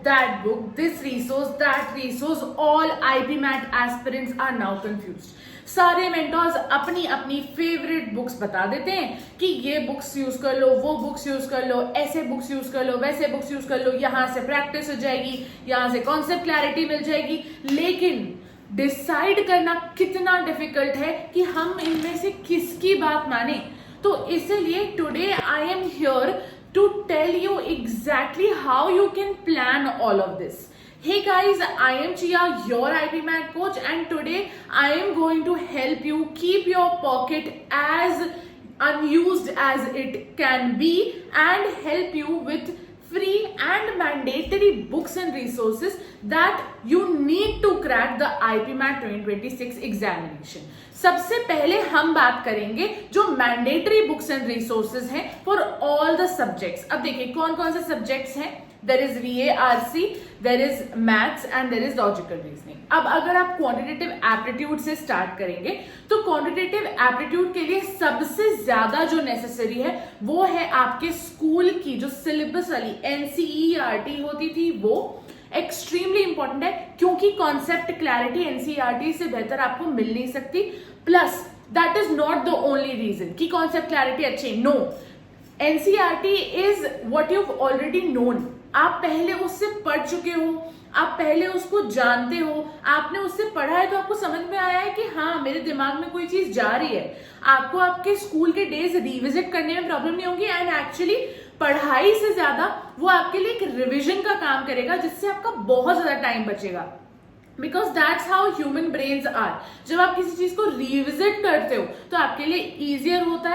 that book, this resource, that resource, all IB MAT aspirants are now confused. सारे mentors अपनी अपनी favourite books बता देते हैं कि ये बुक्स यूज कर लो, वो बुक्स यूज कर लो, ऐसे बुक्स यूज कर लो, वैसे बुक्स यूज कर लो, यहाँ से प्रैक्टिस हो जाएगी, यहाँ से कॉन्सेप्ट क्लैरिटी मिल जाएगी। लेकिन डिसाइड करना कितना डिफिकल्ट है कि हम इनमें से किसकी बात माने। तो इसलिए today I am here to tell you exactly how you can plan all of this. Hey guys, I am Chia, your IB MAT coach, and today I am going to help you keep your pocket as unused as it can be and help you with free and mandatory books and resources that you need to crack the IB MAT 2026 examination. सबसे पहले हम बात करेंगे जो mandatory books and resources हैं for all the subjects. अब देखिए कौन कौन से सब्जेक्ट्स हैं। There is VARC, there is maths and there is logical reasoning. अब अगर आप क्वांटिटेटिव एप्टीट्यूड से स्टार्ट करेंगे तो क्वांटिटेटिव एप्टीट्यूड के लिए सबसे ज्यादा जो नेसेसरी है वो है आपके स्कूल की जो सिलेबस वाली NCERT होती थी, वो एक्सट्रीमली इंपॉर्टेंट है क्योंकि कॉन्सेप्ट क्लैरिटी NCERT से बेहतर आपको मिल नहीं सकती। Plus that is not the only reason कि कॉन्सेप्ट क्लैरिटी अच्छी, no, NCERT is what you already known. आप पहले उससे पढ़ चुके हो, आप पहले उसको जानते हो, आपने उससे पढ़ा है तो आपको समझ में आया है कि हाँ मेरे दिमाग में कोई चीज जा रही है। आपको आपके स्कूल के डेज रिविजिट करने में प्रॉब्लम नहीं होगी एंड एक्चुअली पढ़ाई से ज्यादा वो आपके लिए एक रिविजन का काम करेगा जिससे आपका बहुत ज्यादा टाइम बचेगा। Because that's how human brains are. जब आप किसी चीज को रिविजिट करते हो तो आपके लिए ईजियर होता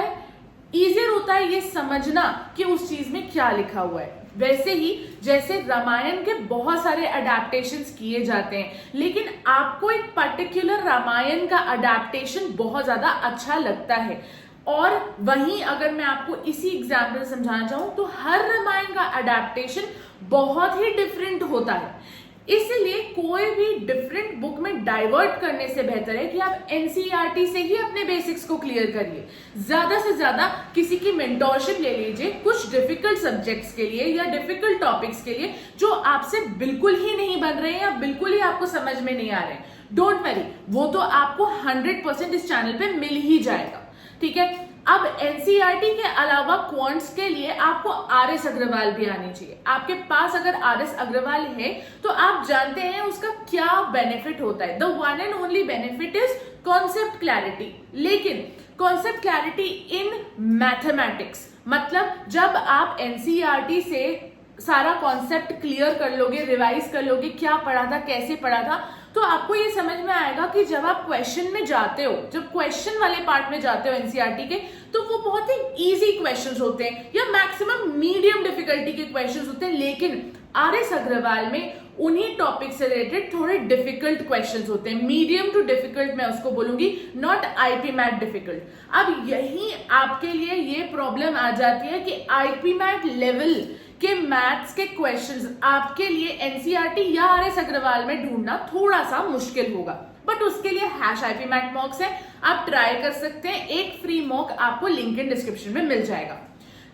है ये समझना कि उस चीज में क्या लिखा हुआ है। वैसे ही जैसे रामायण के बहुत सारे अडेप्टेशंस किए जाते हैं, लेकिन आपको एक पर्टिकुलर रामायण का अडेप्टेशन बहुत ज्यादा अच्छा लगता है, और वहीं अगर मैं आपको इसी एग्जाम्पल समझाना चाहूं तो हर रामायण का अडेप्टेशन बहुत ही डिफरेंट होता है। इसलिए कोई भी डिफरेंट बुक में डाइवर्ट करने से बेहतर है कि आप NCERT से ही अपने बेसिक्स को क्लियर करिए। ज्यादा से ज्यादा किसी की मेंटोरशिप ले लीजिए कुछ डिफिकल्ट सब्जेक्ट्स के लिए या डिफिकल्ट टॉपिक्स के लिए जो आपसे बिल्कुल ही नहीं बन रहे हैं या बिल्कुल ही आपको समझ में नहीं आ रहे हैं। डोंट वरी, वो तो आपको 100% इस चैनल पे मिल ही जाएगा, ठीक है। अब NCERT के अलावा क्वांट्स के लिए आपको RS अग्रवाल भी आनी चाहिए। आपके पास अगर RS अग्रवाल है तो आप जानते हैं उसका क्या बेनिफिट होता है। The one and only benefit is concept clarity. लेकिन कॉन्सेप्ट क्लैरिटी इन मैथमेटिक्स, मतलब जब आप NCERT से सारा कॉन्सेप्ट क्लियर कर लोगे, रिवाइज कर लोगे, क्या पढ़ा था, कैसे पढ़ा था, तो आपको ये समझ में आएगा कि जब आप क्वेश्चन में जाते हो, जब क्वेश्चन वाले पार्ट में जाते हो NCERT के, तो वो बहुत ही इजी क्वेश्चंस होते हैं या मैक्सिमम मीडियम डिफिकल्टी के क्वेश्चंस होते हैं। लेकिन RS अग्रवाल में उन्हीं टॉपिक से रिलेटेड थोड़े डिफिकल्ट क्वेश्चंस होते हैं। मीडियम टू डिफिकल्ट मैं उसको बोलूंगी, नॉट IB MAT डिफिकल्ट। अब यही आपके लिए ये प्रॉब्लम आ जाती है कि IB MAT लेवल के मैथ्स के क्वेश्चंस आपके लिए NCERT या RS अग्रवाल में ढूंढना थोड़ा सा मुश्किल होगा, बट उसके लिए #IB MAT मॉक्स है, आप ट्राई कर सकते हैं। एक फ्री मॉक आपको लिंक इन डिस्क्रिप्शन में मिल जाएगा।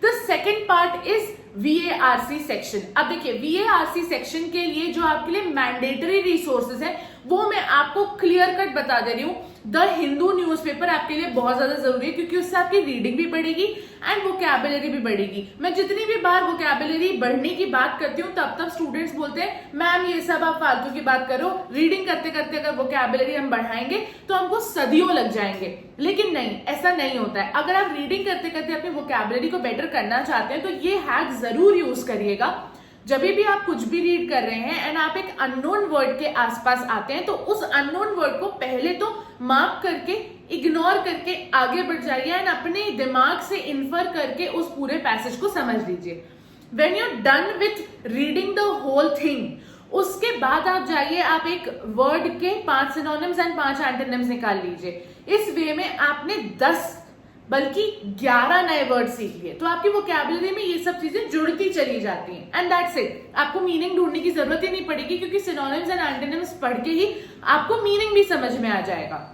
The second part is VARC section. अब देखिए VARC सेक्शन के लिए जो आपके लिए मैंडेटरी रिसोर्सेज है वो मैं आपको क्लियर कट बता दे रही हूँ। द हिंदू न्यूज़पेपर आपके लिए बहुत ज्यादा जरूरी है क्योंकि उससे आपकी रीडिंग भी बढ़ेगी एंड वोकैबुलरी भी बढ़ेगी। मैं जितनी भी बार वोकैबुलरी बढ़ने की बात करती हूँ तब स्टूडेंट्स बोलते हैं मैम ये सब आप फालतू की बात करो, रीडिंग करते करते अगर वोकैबुलरी हम बढ़ाएंगे तो हमको सदियों लग जाएंगे। लेकिन नहीं, ऐसा नहीं होता है। अगर आप रीडिंग करते करते अपनी वोकैबुलरी को बेटर करना चाहते हैं तो ये हैक जरूर यूज करिएगा। जब भी आप कुछ भी रीड कर रहे हैं एंड आप एक अननोन वर्ड के आसपास आते हैं तो उस अननोन वर्ड को पहले तो मार्क करके, इग्नोर करके आगे बढ़ जाइए एंड अपने दिमाग से इन्फर करके उस पूरे पैसेज को समझ लीजिए। When you done with reading the whole thing, उसके बाद आप जाइए, आप एक वर्ड के 5 सिनोनिम्स एंड 5 एंटोनिम्स निकाल लीजिए। इस वे में आपने 10 बल्कि 11 नए वर्ड सीख लिए तो आपकी वोकैबुलरी में ये सब चीजें जुड़ती चली जाती हैं एंड दैट्स इट। आपको मीनिंग ढूंढने की जरूरत ही नहीं पड़ेगी क्योंकि सिनोनिम्स एंड एंटोनिम्स पढ़ के ही आपको मीनिंग भी समझ में आ जाएगा।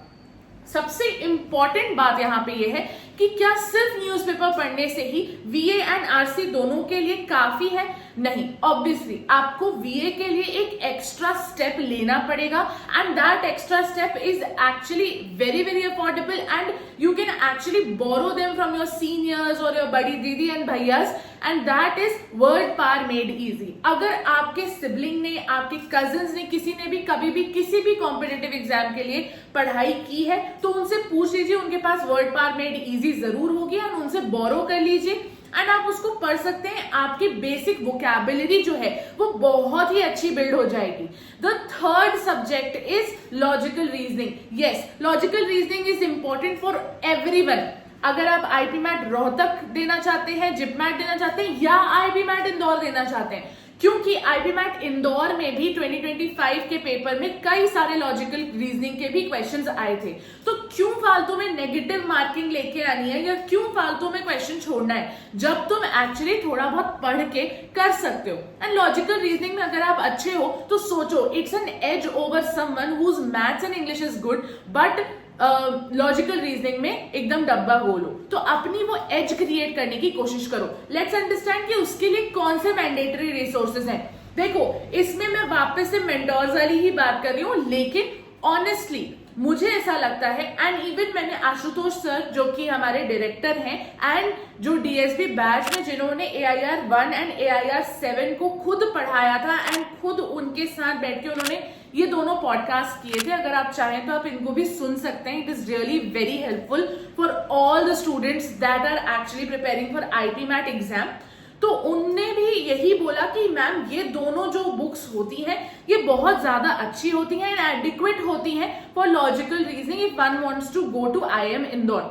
सबसे इंपॉर्टेंट बात यहाँ पे ये है कि क्या सिर्फ न्यूज़पेपर पढ़ने से ही VA एंड RC दोनों के लिए काफी है? नहीं, ऑब्वियसली आपको वीए के लिए एक एक्स्ट्रा स्टेप लेना पड़ेगा and that extra step is actually very very affordable and you can actually borrow them from your seniors और योर बड़ी दीदी एंड भैयास and that is word par made easy. अगर आपके सिबलिंग ने, आपके कजिन्स ने, किसी ने भी कभी भी किसी भी कॉम्पिटिटिव एग्जाम के लिए पढ़ाई की है तो उनसे पूछ लीजिए, उनके पास वर्ड पार मेड इजी जरूर होगी एंड उनसे बोरो कर लीजिए एंड आप उसको पढ़ सकते हैं। आपकी बेसिक वोकैबुलरी जो है वो बहुत ही अच्छी बिल्ड हो जाएगी। The third subject is logical reasoning. Yes, logical reasoning is important for everyone. अगर आप आईपी मैट रोहतक देना चाहते हैं, जिप मैट देना चाहते हैं या आईपी मैट इंदौर देना चाहते हैं, क्योंकि आईपी मैट इंदौर में भी 2025 के पेपर में कई सारे लॉजिकल रीजनिंग के भी क्वेश्चंस आए थे, तो क्यों फालतू में नेगेटिव मार्किंग लेके आनी है या क्यों फालतू में क्वेश्चन छोड़ना है जब तुम एक्चुअली थोड़ा बहुत पढ़ के कर सकते हो। एंड लॉजिकल रीजनिंग में अगर आप अच्छे हो तो सोचो, it's an edge over someone whose maths and English is good but logical reasoning में एकदम डब्बा गोल हो, तो अपनी वो एज क्रिएट करने की कोशिश करो। लेट्स अंडरस्टैंड कि उसके लिए कौन से मैंडेटरी रिसोर्सेज हैं। देखो, इसमें मैं वापस से मेंटोर्स वाली ही बात कर रही हूँ, लेकिन ऑनेस्टली मुझे ऐसा लगता है एंड इवन मैंने आशुतोष सर जो कि हमारे डायरेक्टर हैं एंड जो डीएसबी बैच में जिन्होंने AIR 1 एंड AIR 7 को खुद पढ़ाया था एंड खुद उनके साथ बैठ के उन्होंने ये दोनों पॉडकास्ट किए थे, अगर आप चाहें तो आप इनको भी सुन सकते हैं। It is really very helpful for all the students that are actually preparing for IP MAT exam. तो उनने भी यही बोला कि मैम ये दोनों जो बुक्स होती हैं ये बहुत ज्यादा अच्छी होती हैं एंड एडिक्वेट होती हैं for logical reasoning if one wants to go to IIM Indore.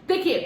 देखिए,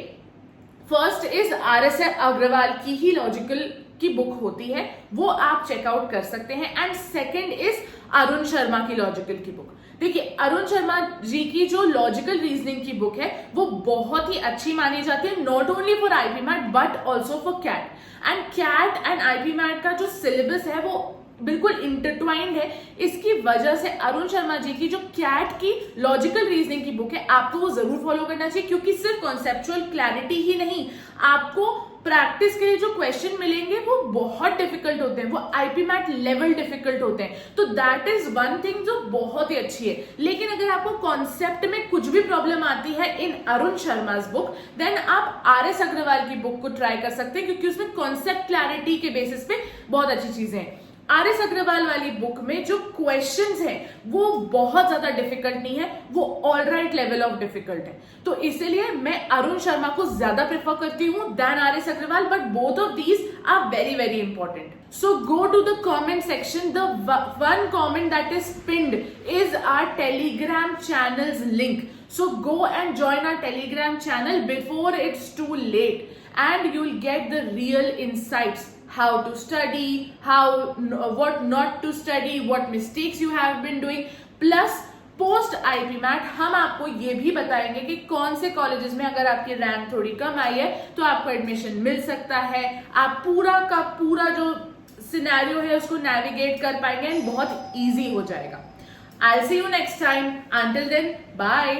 फर्स्ट इज RS अग्रवाल की ही लॉजिकल की बुक होती है, वो आप चेकआउट कर सकते हैं। And second is Arun Sharma की लॉजिकल की बुक। देखिए, अरुण शर्मा जी की जो लॉजिकल रीजनिंग की बुक है वो बहुत ही अच्छी मानी जाती है, not only for IP MAT but also for CAT. And CAT and IP MAT का जो सिलेबस है वो बिल्कुल इंटरट्वाइंड है। इसकी वजह से अरुण शर्मा जी की जो कैट की लॉजिकल रीजनिंग की बुक है आपको वो जरूर फॉलो करना चाहिए, क्योंकि सिर्फ कॉन्सेप्चुअल क्लैरिटी ही नहीं, आपको प्रैक्टिस के लिए जो क्वेश्चन मिलेंगे वो बहुत डिफिकल्ट होते हैं, वो आईपी मैट लेवल डिफिकल्ट होते हैं। तो दैट इज वन थिंग जो बहुत ही अच्छी है। लेकिन अगर आपको कॉन्सेप्ट में कुछ भी प्रॉब्लम आती है इन अरुण शर्मा बुक, देन आप RS अग्रवाल की बुक को ट्राई कर सकते हैं, क्योंकि उसमें कॉन्सेप्ट क्लैरिटी के बेसिस पे बहुत अच्छी चीजें हैं। RS अग्रवाल वाली बुक में जो क्वेश्चंस हैं वो बहुत ज्यादा डिफिकल्ट नहीं है, वो all right level of difficult है। तो इसीलिए मैं अरुण शर्मा को ज्यादा प्रेफर करती हूँ than RS Agarwal, but both of these are very very important. So go to the comment section. The one comment that is pinned is our Telegram channel's link. So go and join our Telegram channel before it's too late, and you'll get the real insights. How to study, what not to study, what mistakes you have been doing. Plus post IP MAT हम आपको ये भी बताएंगे कि कौन से colleges में अगर आपकी रैंक थोड़ी कम आई है तो आपको एडमिशन मिल सकता है। आप पूरा का पूरा जो सिनेरियो है उसको नेविगेट कर पाएंगे एंड बहुत इजी हो जाएगा। I'll see you next time. Until then, bye.